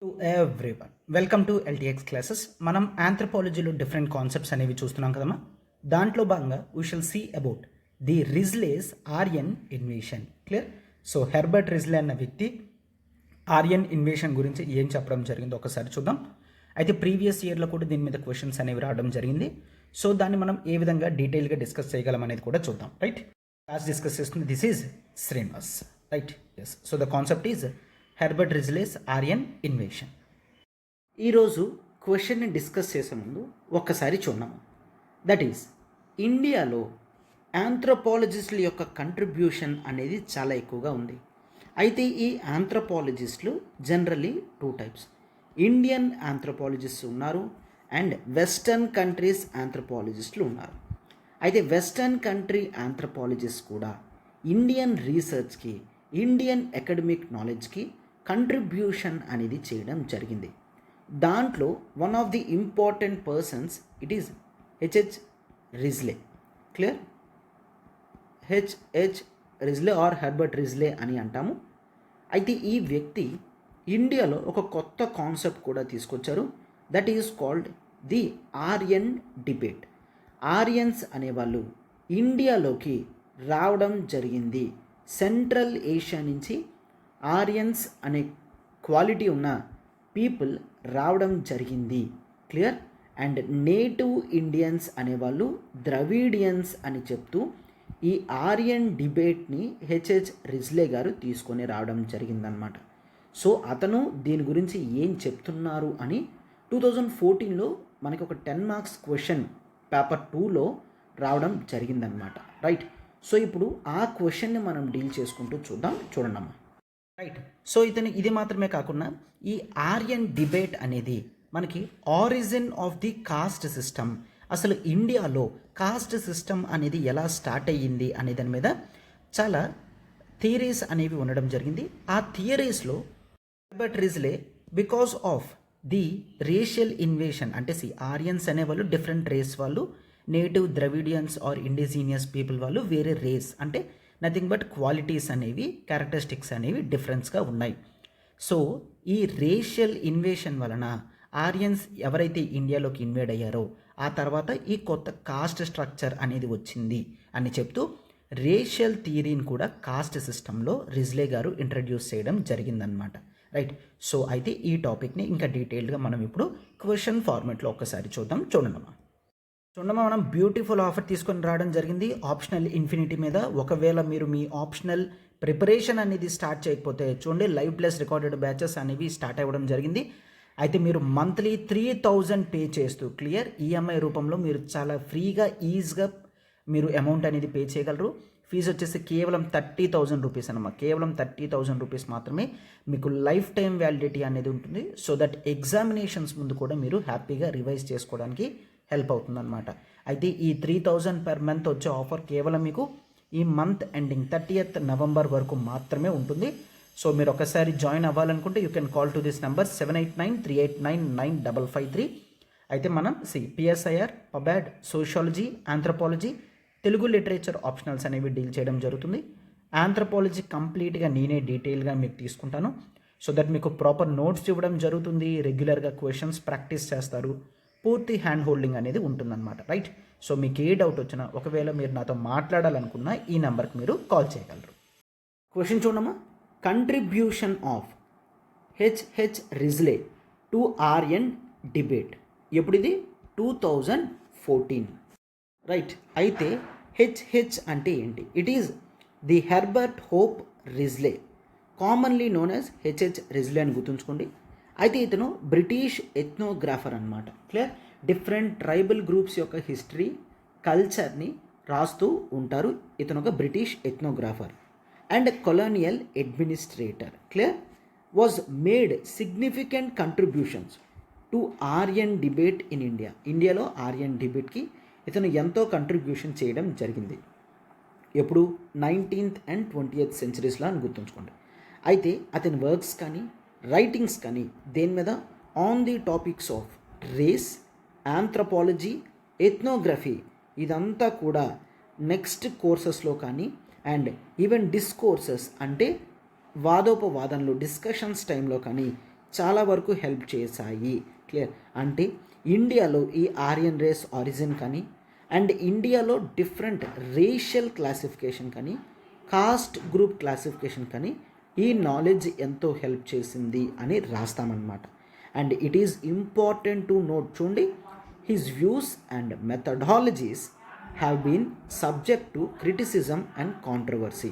To everyone welcome to LTX classes. మనం ఆంథ్రపాలజీలో different concepts అనేవి చూస్తున్నాం కదమ్మా. దాంట్లో భాగంగా we shall see about the Risley's Aryan invasion. Clear? So Herbert Risley అన్న వ్యక్తి ఆర్యన్ ఇన్వేషన్ గురించి ఏం చెప్పడం జరిగిందో ఒకసారి చూద్దాం. అయితే ప్రీవియస్ ఇయర్లో కూడా దీని మీద క్వశ్చన్స్ అనేవి రావడం జరిగింది. సో దాన్ని మనం ఏ విధంగా డీటెయిల్గా డిస్కస్ చేయగలం అనేది కూడా చూద్దాం. రైట్, క్లాస్ డిస్కస్ చేస్తుంది. This is Srinivas. Right, yes. So the concept is Herbert Risley's Aryan invasion. ఈరోజు క్వశ్చన్ని డిస్కస్ చేసే ముందు ఒక్కసారి చూద్దాము. దట్ ఈస్, ఇండియాలో ఆంథ్రోపాలజిస్టుల యొక్క కంట్రిబ్యూషన్ అనేది చాలా ఎక్కువగా ఉంది. అయితే ఈ ఆంథ్రోపాలజిస్టులు generally two types. Indian anthropologists ఉన్నారు అండ్ వెస్టర్న్ కంట్రీస్ ఆంథ్రోపాలజిస్టులు ఉన్నారు. అయితే వెస్టర్న్ కంట్రీ ఆంథ్రోపాలజిస్ట్ కూడా ఇండియన్ రీసెర్చ్కి, ఇండియన్ అకాడమిక్ నాలెడ్జ్కి కంట్రిబ్యూషన్ అనేది చేయడం జరిగింది. దాంట్లో one of the important persons it is HH Risley. Clear? HH Risley or Herbert Risley అని అంటాము. అయితే ఈ వ్యక్తి ఇండియాలో ఒక కొత్త కాన్సెప్ట్ కూడా తీసుకొచ్చారు. That is called the Aryan debate. Aryans అనేవాళ్ళు ఇండియాలోకి రావడం జరిగింది. సెంట్రల్ ఏషియా నుంచి ఆర్యన్స్ అనే క్వాలిటీ ఉన్న పీపుల్ రావడం జరిగింది. క్లియర్? అండ్ నేటివ్ ఇండియన్స్ అనేవాళ్ళు ద్రవిడియన్స్ అని చెప్తూ ఈ ఆర్యన్ డిబేట్ని హెచ్హెచ్ రిజ్లే గారు తీసుకొని రావడం జరిగిందనమాట. సో అతను దీని గురించి ఏం చెప్తున్నారు అని 2014లో మనకి ఒక 10 మార్క్స్ క్వశ్చన్ పేపర్ 2లో రావడం జరిగిందనమాట. రైట్, సో ఇప్పుడు ఆ క్వశ్చన్ని మనం డీల్ చేసుకుంటూ చూడండమ్మా. రైట్, సో ఇది మాత్రమే కాకుండా ఈ ఆర్యన్ డిబేట్ అనేది మనకి origin of the cost system, అసలు ఇండియాలో కాస్ట్ సిస్టమ్ అనేది ఎలా స్టార్ట్ అయ్యింది అనే దాని మీద చాలా థియరీస్ అనేవి ఉండడం జరిగింది. ఆ థియరీస్లో Herbert Risley because of the racial invasion, అంటే ఆర్యన్స్ అనేవాళ్ళు డిఫరెంట్ రేస్ వాళ్ళు, native Dravidians or indigenous people వాళ్ళు వేరే రేస్, అంటే నథింగ్ బట్ క్వాలిటీస్ అనేవి, క్యారెక్టరిస్టిక్స్ అనేవి డిఫరెన్స్గా ఉన్నాయి. సో ఈ రేషియల్ ఇన్వేషన్ వలన ఆర్యన్స్ ఎవరైతే ఇండియాలోకి ఇన్వేడ్ అయ్యారో ఆ తర్వాత ఈ కొత్త కాస్ట్ స్ట్రక్చర్ అనేది వచ్చింది అని చెప్తూ రేషియల్ థియరీని కూడా కాస్ట్ సిస్టంలో రిజ్లే గారు ఇంట్రడ్యూస్ చేయడం జరిగిందనమాట. రైట్, సో అయితే ఈ టాపిక్ని ఇంకా డీటెయిల్డ్గా మనం ఇప్పుడు క్వశ్చన్ ఫార్మెట్లో ఒక్కసారి చూడండమ్మా. మనం బ్యూటిఫుల్ ఆఫర్ తీసుకొని రావడం జరిగింది ఆప్షనల్ ఇన్ఫినిటీ మీద. ఒకవేళ మీరు మీ ఆప్షనల్ ప్రిపరేషన్ అనేది స్టార్ట్ చేయకపోతే చూడండి, లైవ్ ప్లస్ రికార్డెడ్ బ్యాచెస్ అనేవి స్టార్ట్ అవ్వడం జరిగింది. అయితే మీరు మంత్లీ 3000 పే చేస్తూ క్లియర్ ఈఎంఐ రూపంలో మీరు చాలా ఫ్రీగా ఈజీగా మీరు అమౌంట్ అనేది పే చేయగలరు. ఫీజు వచ్చేసి కేవలం 30,000 రూపీస్ అన్నమాట. కేవలం 30,000 రూపీస్ మాత్రమే మీకు లైఫ్ టైం వ్యాలిడిటీ అనేది ఉంటుంది. సో దట్ ఎగ్జామినేషన్స్ ముందు కూడా మీరు హ్యాపీగా రివైజ్ చేసుకోవడానికి హెల్ప్ అవుతుందన్నమాట. అయితే ఈ 3000 పర్ మంత్ వచ్చే ఆఫర్ కేవలం మీకు ఈ మంత్ ఎండింగ్ 30th నవంబర్ వరకు మాత్రమే ఉంటుంది. సో మీరు ఒకసారి జాయిన్ అవ్వాలనుకుంటే you can call to this number 7893899553. అయితే మనం PSIR, pubad, sociology, anthropology, Telugu literature optionals అనేవి డీల్ చేయడం జరుగుతుంది. ఆంథ్రోపాలజీ కంప్లీట్గా నేనే డీటెయిల్గా మీకు తీసుకుంటాను. సో దట్ మీకు ప్రాపర్ నోట్స్ ఇవ్వడం జరుగుతుంది, రెగ్యులర్గా క్వశ్చన్స్ ప్రాక్టీస్ చేస్తారు, పూర్తి హ్యాండ్ హోల్డింగ్ అనేది ఉంటుందన్నమాట. రైట్, సో మీకు ఏ డౌట్ వచ్చినా ఒకవేళ మీరు నాతో మాట్లాడాలనుకున్నా ఈ నెంబర్కి మీరు కాల్ చేయగలరు. క్వశ్చన్ చూడమ్మా. Contribution of HH Risley to Aryan debate. ఎప్పుడు ఇది? 2014. రైట్, అయితే హెచ్హెచ్ అంటే ఏంటి? It is the Herbert Hope Risley, commonly known as HH Risley అని గుర్తుంచుకోండి. అయితే ఇతను బ్రిటిష్ ఎథ్నోగ్రాఫర్ అనమాట. క్లియర్? డిఫరెంట్ ట్రైబల్ గ్రూప్స్ యొక్క హిస్టరీ, కల్చర్ని రాస్తూ ఉంటారు. ఇతను ఒక British ethnographer and colonial administrator. Clear? Was made significant contributions to Aryan debate in India. ఇండియాలో ఆర్యన్ డిబేట్కి ఇతను ఎంతో కంట్రిబ్యూషన్ చేయడం జరిగింది. ఎప్పుడు? 19th and 20th సెంచరీస్లో అని గుర్తుంచుకోండి. అయితే అతని వర్క్స్ కానీ రైటింగ్స్ కానీ దేని మీద? On the topics of race, anthropology, ethnography, ఇదంతా కూడా నెక్స్ట్ కోర్సెస్లో కానీ అండ్ ఈవెన్ డిస్కోర్సెస్ అంటే వాదోపవాదనలు, డిస్కషన్స్ టైంలో కానీ చాలా వరకు హెల్ప్ చేశాయి. క్లియర్. అంటే ఇండియాలో ఈ ఆర్యన్ రేస్ ఆరిజిన్ కానీ అండ్ ఇండియాలో డిఫరెంట్ రేషియల్ క్లాసిఫికేషన్ కానీ కాస్ట్ గ్రూప్ క్లాసిఫికేషన్ కానీ ఈ నాలెడ్జ్ ఎంతో హెల్ప్ చేసింది అని రాస్తామన్నమాట. And it is important to note, చూడండి, his views and methodologies have been subject to criticism and controversy.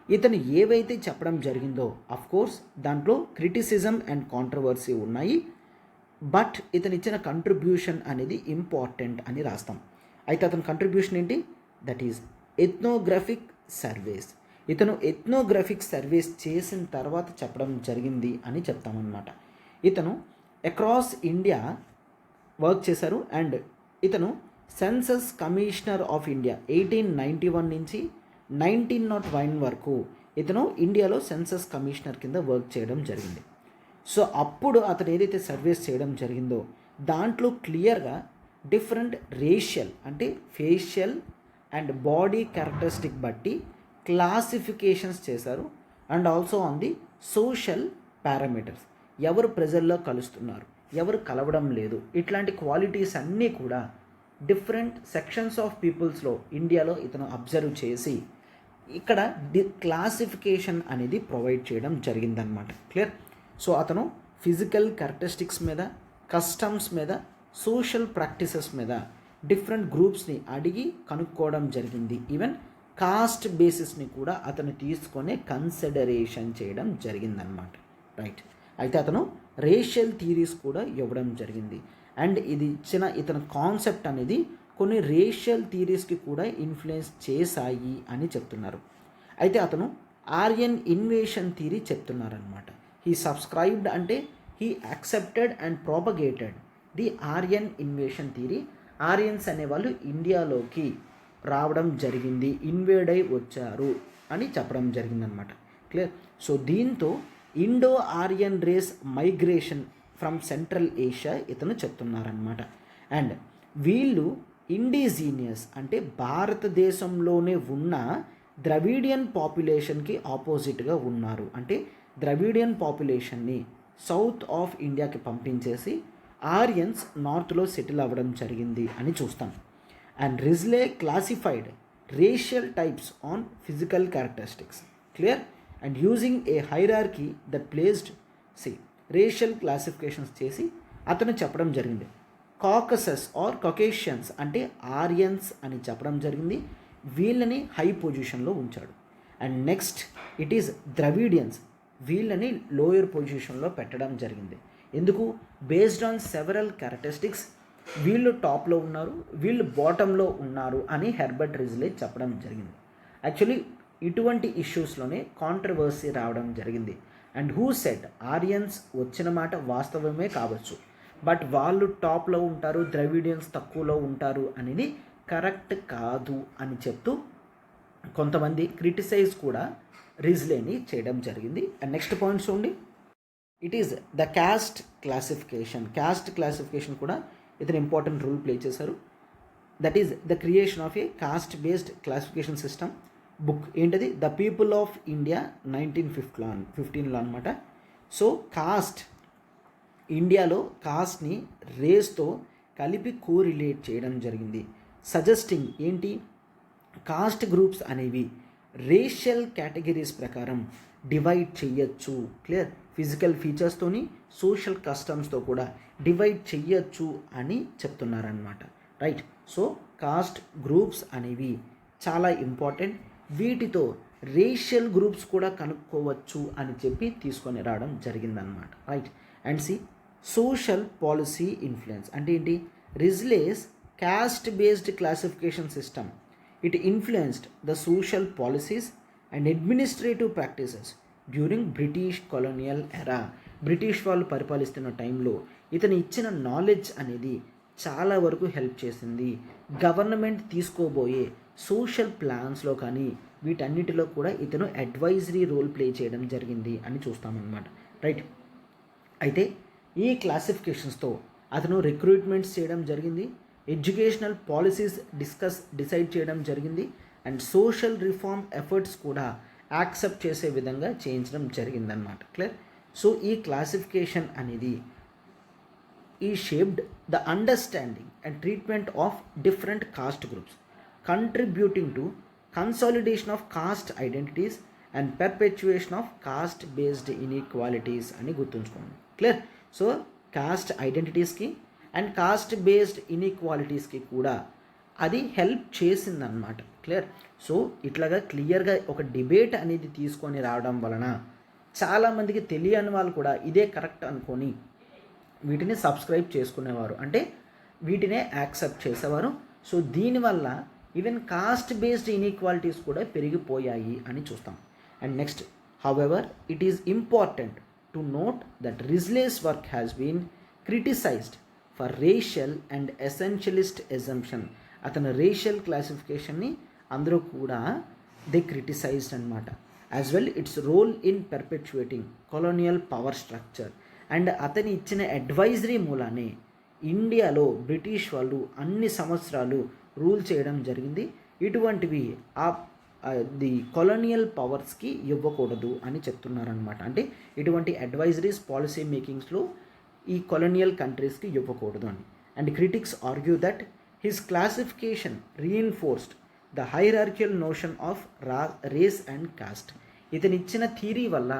ఇతను ఏవైతే చెప్పడం జరిగిందో కోర్స్ దాంట్లో క్రిటిసిజం అండ్ కాంట్రవర్సీ ఉన్నాయి, బట్ ఇతను ఇచ్చిన కంట్రిబ్యూషన్ అనేది ఇంపార్టెంట్ అని రాస్తాం. అయితే అతని కంట్రిబ్యూషన్ ఏంటి? That is ethnographic surveys. ఇతను ఎథ్నోగ్రఫిక్ సర్వేస్ చేసిన తర్వాత చెప్పడం జరిగింది అని చెప్తామన్నమాట. ఇతను అక్రాస్ ఇండియా వర్క్ చేశారు అండ్ ఇతను సెన్సస్ కమిషనర్ ఆఫ్ ఇండియా 1891 నుంచి 1901 వరకు ఇతను ఇండియాలో సెన్సస్ కమిషనర్ కింద వర్క్ చేయడం జరిగింది. సో అప్పుడు అతను ఏదైతే సర్వేస్ చేయడం జరిగిందో దాంట్లో క్లియర్గా డిఫరెంట్ రేషియల్ అంటే ఫేషియల్ అండ్ బాడీ క్యారెక్టరిస్టిక్ బట్టి క్లాసిఫికేషన్స్ చేశారు. And also on the social parameters, ఎవరు ప్రజల్లో కలుస్తున్నారు, ఎవరు కలవడం లేదు, ఇట్లాంటి క్వాలిటీస్ అన్నీ కూడా డిఫరెంట్ సెక్షన్స్ ఆఫ్ పీపుల్స్లో ఇండియాలో ఇతను అబ్జర్వ్ చేసి ఇక్కడ క్లాసిఫికేషన్ అనేది ప్రొవైడ్ చేయడం జరిగిందనమాట. క్లియర్. సో అతను ఫిజికల్ క్యారెక్టరిస్టిక్స్ మీద, కస్టమ్స్ మీద, సోషల్ ప్రాక్టీసెస్ మీద డిఫరెంట్ గ్రూప్స్ని అడిగి కనుక్కోవడం జరిగింది. ఈవెన్ కాస్ట్ బేసిస్ని కూడా అతను తీసుకొని కన్సిడరేషన్ చేయడం జరిగిందనమాట. రైట్. అయితే అతను రేషియల్ థియరీస్ కూడా ఇవ్వడం జరిగింది. అండ్ ఇది ఇచ్చిన ఇతని కాన్సెప్ట్ అనేది కొన్ని రేషియల్ థియరీస్కి కూడా ఇన్ఫ్లుయెన్స్ చేశాయి అని చెప్తున్నారు. అయితే అతను ఆర్యన్ ఇన్వేషన్ థియరీ చెప్తున్నారనమాట. హీ సబ్స్క్రైబ్డ్ అంటే he accepted and propagated the Aryan invasion theory. Aryans అనేవాళ్ళు ఇండియాలోకి రావడం జరిగింది, ఇన్వేడ్ అయి వచ్చారు అని చెప్పడం జరిగిందనమాట. క్లియర్. సో దీంతో Indo Aryan race migration from central Asia ఇతను చెప్తున్నారనమాట. అండ్ వీళ్ళు ఇండిజీనియస్ అంటే భారతదేశంలోనే ఉన్న ద్రవిడియన్ పాపులేషన్కి ఆపోజిట్గా ఉన్నారు. అంటే ద్రవిడియన్ పాపులేషన్ని సౌత్ ఆఫ్ ఇండియాకి పంపించేసి ఆర్యన్స్ నార్త్లో సెటిల్ అవ్వడం జరిగింది అని చూస్తాం. And Risley classified racial types on physical characteristics. Clear. And using a hierarchy that placed racial classifications చేసి అతను చెప్పడం జరిగింది. కాకసస్ ఆర్ కకేషియన్స్ అంటే ఆర్యన్స్ అని చెప్పడం జరిగింది. వీళ్ళని హై పొజిషన్లో ఉంచాడు. And next it is Dravidians, వీళ్ళని లోయర్ పొజిషన్లో పెట్టడం జరిగింది. ఎందుకు? బేస్డ్ ఆన్ సెవరల్ క్యారెక్టరిస్టిక్స్, వీళ్ళు టాప్లో ఉన్నారు, వీళ్ళు బాటంలో ఉన్నారు అని హెర్బర్ట్ రిజ్లే చెప్పడం జరిగింది. యాక్చువల్లీ ఇటువంటి ఇష్యూస్లోనే కాంట్రవర్సీ రావడం జరిగింది. అండ్ హూ సెడ్ ఆర్యన్స్ వచ్చిన మాట వాస్తవమే కావచ్చు, బట్ వాళ్ళు టాప్లో ఉంటారు, ద్రవిడియన్స్ తక్కువలో ఉంటారు అనేది కరెక్ట్ కాదు అని చెప్తూ కొంతమంది క్రిటిసైజ్ కూడా రిజ్లేని చేయడం జరిగింది. అండ్ నెక్స్ట్ పాయింట్స్ చూడండి. It is the cast classification. Caste classification కూడా ఇతను ఇంపార్టెంట్ రోల్ ప్లే చేశారు. That is the creation of A cost based classification system book. ఏంటది? ద పీపుల్ ఆఫ్ ఇండియా 1915లో అనమాట. సో కాస్ట్, ఇండియాలో కాస్ట్ని రేస్తో కలిపి కోరిలేట్ చేయడం జరిగింది. సజెస్టింగ్ ఏంటి? కాస్ట్ గ్రూప్స్ అనేవి రేషియల్ కేటగిరీస్ ప్రకారం డివైడ్ చేయొచ్చు. క్లియర్. ఫిజికల్ ఫీచర్స్తోని సోషల్ కస్టమ్స్తో కూడా డివైడ్ చెయ్యొచ్చు అని చెప్తున్నారనమాట. రైట్. సో కాస్ట్ గ్రూప్స్ అనేవి చాలా ఇంపార్టెంట్. వీటితో రేషియల్ గ్రూప్స్ కూడా కనుక్కోవచ్చు అని చెప్పి తీసుకొని రావడం జరిగిందనమాట. Right. And C social policy influence అంటే ఏంటి? Risley's caste based classification system, it influenced the social policies and administrative practices during British colonial era. British వాళ్ళు పరిపాలిస్తున్న టైంలో ఇతను ఇచ్చిన నాలెడ్జ్ అనేది చాలా వరకు హెల్ప్ చేసింది. గవర్నమెంట్ తీసుకోబోయే సోషల్ ప్లాన్స్లో కానీ వీటన్నిటిలో కూడా ఇతను అడ్వైజరీ రోల్ ప్లే చేయడం జరిగింది అని చూస్తామన్నమాట. రైట్. అయితే ఈ క్లాసిఫికేషన్స్తో అతను రిక్రూట్మెంట్స్ చేయడం జరిగింది, ఎడ్యుకేషనల్ పాలసీస్ డిసైడ్ చేయడం జరిగింది, అండ్ సోషల్ రిఫార్మ్ ఎఫర్ట్స్ కూడా యాక్సెప్ట్ చేసే విధంగా చేయించడం జరిగిందనమాట. క్లియర్. సో ఈ క్లాసిఫికేషన్ అనేది ఈ shaped the understanding and treatment of different caste groups, contributing to consolidation of caste identities and perpetuation of caste based inequalities అని గుర్తుంచుకోండి. క్లియర్? సో కాస్ట్ ఐడెంటిటీస్కి అండ్ కాస్ట్ బేస్డ్ ఇన్ఈక్వాలిటీస్కి కూడా అది హెల్ప్ చేసిందనమాట. క్లియర్? సో ఇట్లాగా క్లియర్గా ఒక డిబేట్ అనేది తీసుకొని రావడం వలన చాలామందికి తెలియని వాళ్ళు కూడా ఇదే కరెక్ట్ అనుకొని వీటిని సబ్స్క్రైబ్ చేసుకునేవారు, అంటే వీటినే యాక్సెప్ట్ చేసేవారు. సో దీనివల్ల ఈవెన్ కాస్ట్ బేస్డ్ ఇన్ఈక్వాలిటీస్ కూడా పెరిగిపోయాయి అని చూస్తాం. And next, however it is important to note that Risley's work has been criticised for racial and essentialist assumption. అతను రేషియల్ క్లాసిఫికేషన్ని అందరూ కూడా దే క్రిటిసైజ్డ్ అనమాట. As well its role in perpetuating colonial power structure. And అతని ఇచ్చిన advisory మూలానే ఇండియాలో British వాళ్ళు అన్ని సంవత్సరాలు రూల్ చేయడం జరిగింది. ఇటువంటివి ది కొలోనియల్ పవర్స్కి ఇవ్వకూడదు అని చెప్తున్నారనమాట. అంటే ఇటువంటి అడ్వైజరీస్ పాలసీ మేకింగ్స్లో ఈ కొలోనియల్ కంట్రీస్కి ఇవ్వకూడదు అని. And critics argue that his classification reinforced the hierarchical notion of race and caste. ఇతను ఇచ్చిన థీరీ వల్ల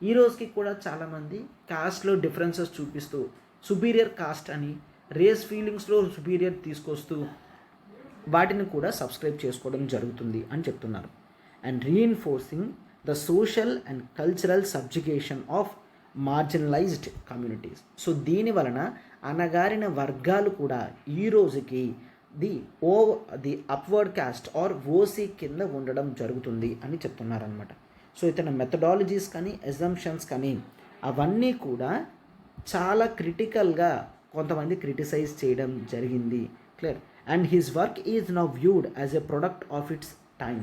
ఈ రోజుకి కూడా చాలామంది కాస్ట్లో డిఫరెన్సెస్ చూపిస్తూ సుపీరియర్ కాస్ట్ అని రేస్ ఫీలింగ్స్లో సుపీరియర్ తీసుకొస్తూ వాటిని కూడా సబ్స్క్రైబ్ చేసుకోవడం జరుగుతుంది అని చెప్తున్నారు. And reinforcing the social and cultural subjugation of marginalised communities. So దీని వలన అణగారిన వర్గాలు కూడా ఈ రోజుకి the upward caste or OC కింద ఉండడం జరుగుతుంది అని చెప్తున్నారనమాట. సో ఇతని మెథడాలజీస్ కానీ అజంప్షన్స్ కానీ అవన్నీ కూడా చాలా క్రిటికల్గా కొంతమంది క్రిటిసైజ్ చేయడం జరిగింది. Clear? And his work is now viewed as a product of it's time.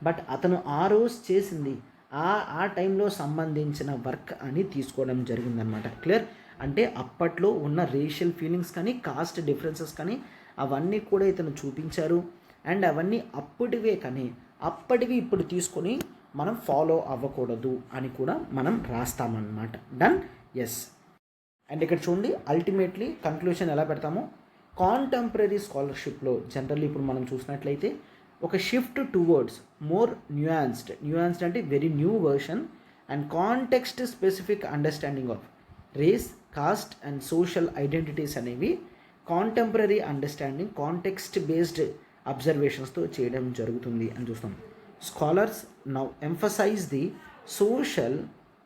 But అతను ఆ రోజు చేసింది ఆ టైంలో సంబంధించిన వర్క్ అని తీసుకోవడం జరిగిందనమాట. క్లియర్? అంటే అప్పట్లో ఉన్న రేషియల్ ఫీలింగ్స్ కానీ కాస్ట్ డిఫరెన్సెస్ కానీ అవన్నీ కూడా ఇతను చూపించారు. అండ్ అవన్నీ అప్పటివే కానీ అప్పటివి ఇప్పుడు తీసుకొని మనం ఫాలో అవ్వకూడదు అని కూడా మనం రాస్తామన్నమాట. డన్? ఎస్. అండ్ ఇక్కడ చూడండి, అల్టిమేట్లీ కంక్లూషన్ ఎలా పెడతామో, కాంటెంపరీ స్కాలర్షిప్లో జనరల్లీ ఇప్పుడు మనం చూసినట్లయితే ఒక షిఫ్ట్ టువర్డ్స్ మోర్ న్యూయాన్స్డ్ అంటే very new version and context specific understanding of race, caste and social identities అనేవి కాంటెంపరీ అండర్స్టాండింగ్ కాంటెక్స్ట్ బేస్డ్ అబ్జర్వేషన్స్తో చేయడం జరుగుతుంది అని చూస్తాం. Scholars now emphasise the social,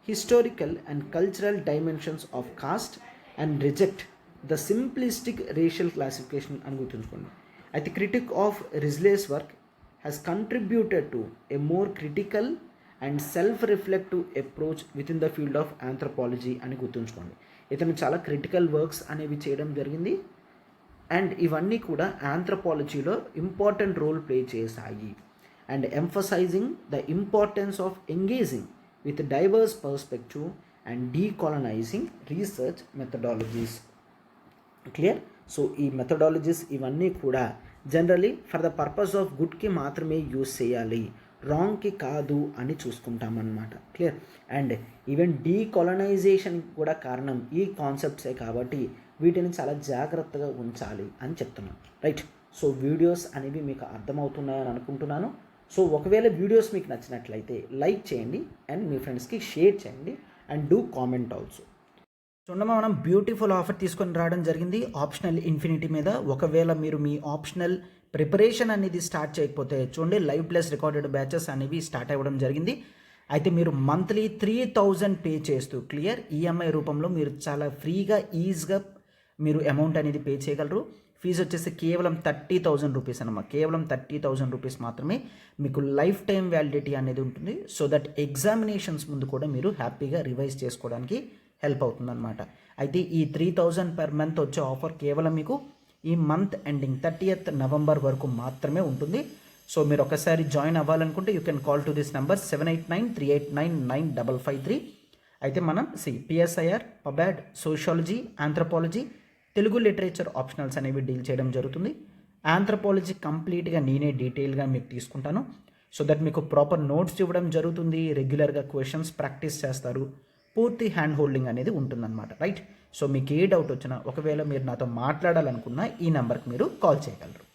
historical and cultural dimensions of caste and reject the simplistic racial classification అని గుర్తుంచుకోండి. అయితే critic of Risley's work has contributed to a more critical and self reflective approach within the field of anthropology అని గుర్తుంచుకోండి. ఇతను చాలా critical works అనేవి చేయడం జరిగింది. అండ్ ఇవన్నీ కూడా ఆంథ్రపాలజీలో ఇంపార్టెంట్ రోల్ ప్లే చేశాయి. And emphasising the importance of engaging with diverse perspective and decolonising research methodologies. Clear? So ఈ మెథడాలజీస్ ఇవన్నీ కూడా generally for the purpose of గుడ్కి మాత్రమే యూజ్ చేయాలి, రాంగ్కి కాదు అని చూసుకుంటామన్నమాట. క్లియర్? అండ్ ఈవెన్ డీకాలనైజేషన్ కూడా కారణం ఈ కాన్సెప్ట్సే కాబట్టి వీటిని చాలా జాగ్రత్తగా ఉంచాలి అని చెప్తున్నాను. రైట్? సో వీడియోస్ అనేవి మీకు అర్థమవుతున్నాయని అనుకుంటున్నాను. సో ఒకవేళ వీడియోస్ మీకు నచ్చినట్లయితే లైక్ చేయండి అండ్ మీ ఫ్రెండ్స్కి షేర్ చేయండి అండ్ డూ కామెంట్ ఆల్సో. చూడమ్మా, మనం బ్యూటిఫుల్ ఆఫర్ తీసుకొని రావడం జరిగింది ఆప్షనల్ ఇన్ఫినిటీ మీద. ఒకవేళ మీరు మీ ఆప్షనల్ ప్రిపరేషన్ అనేది స్టార్ట్ చేయకపోతే చూడండి, లైవ్ ప్లస్ రికార్డెడ్ బ్యాచెస్ అనేవి స్టార్ట్ అవ్వడం జరిగింది. అయితే మీరు మంత్లీ 3000 పే చేస్తూ క్లియర్ ఈఎంఐ రూపంలో మీరు చాలా ఫ్రీగా ఈజీగా మీరు అమౌంట్ అనేది పే చేయగలరు. ఫీజు వచ్చేసి కేవలం 30,000 రూపీస్ అన్నమాట. కేవలం 30,000 రూపీస్ మాత్రమే మీకు లైఫ్ టైం వ్యాలిడిటీ అనేది ఉంటుంది. సో దట్ ఎగ్జామినేషన్స్ ముందు కూడా మీరు హ్యాపీగా రివైజ్ చేసుకోవడానికి హెల్ప్ అవుతుందన్నమాట. అయితే ఈ 3000 పర్ మంత్ వచ్చే ఆఫర్ కేవలం మీకు ఈ మంత్ ఎండింగ్ 30th నవంబర్ వరకు మాత్రమే ఉంటుంది. సో మీరు ఒకసారి జాయిన్ అవ్వాలనుకుంటే you can call to this number 7893899553. అయితే మనం PSIR, pubad, sociology, anthropology, Telugu literature optionals అనేవి డీల్ చేయడం జరుగుతుంది. ఆంథ్రపాలజీ కంప్లీట్గా నేనే డీటెయిల్గా మీకు తీసుకుంటాను. సో దట్ మీకు ప్రాపర్ నోట్స్ ఇవ్వడం జరుగుతుంది. రెగ్యులర్గా క్వశ్చన్స్ ప్రాక్టీస్ చేస్తారు. పూర్తి హ్యాండ్ హోల్డింగ్ అనేది ఉంటుందన్నమాట, రైట్. సో మీకు ఏ డౌట్ వచ్చినా, ఒకవేళ మీరు నాతో మాట్లాడాలనుకున్నా ఈ నెంబర్కి మీరు కాల్ చేయగలరు.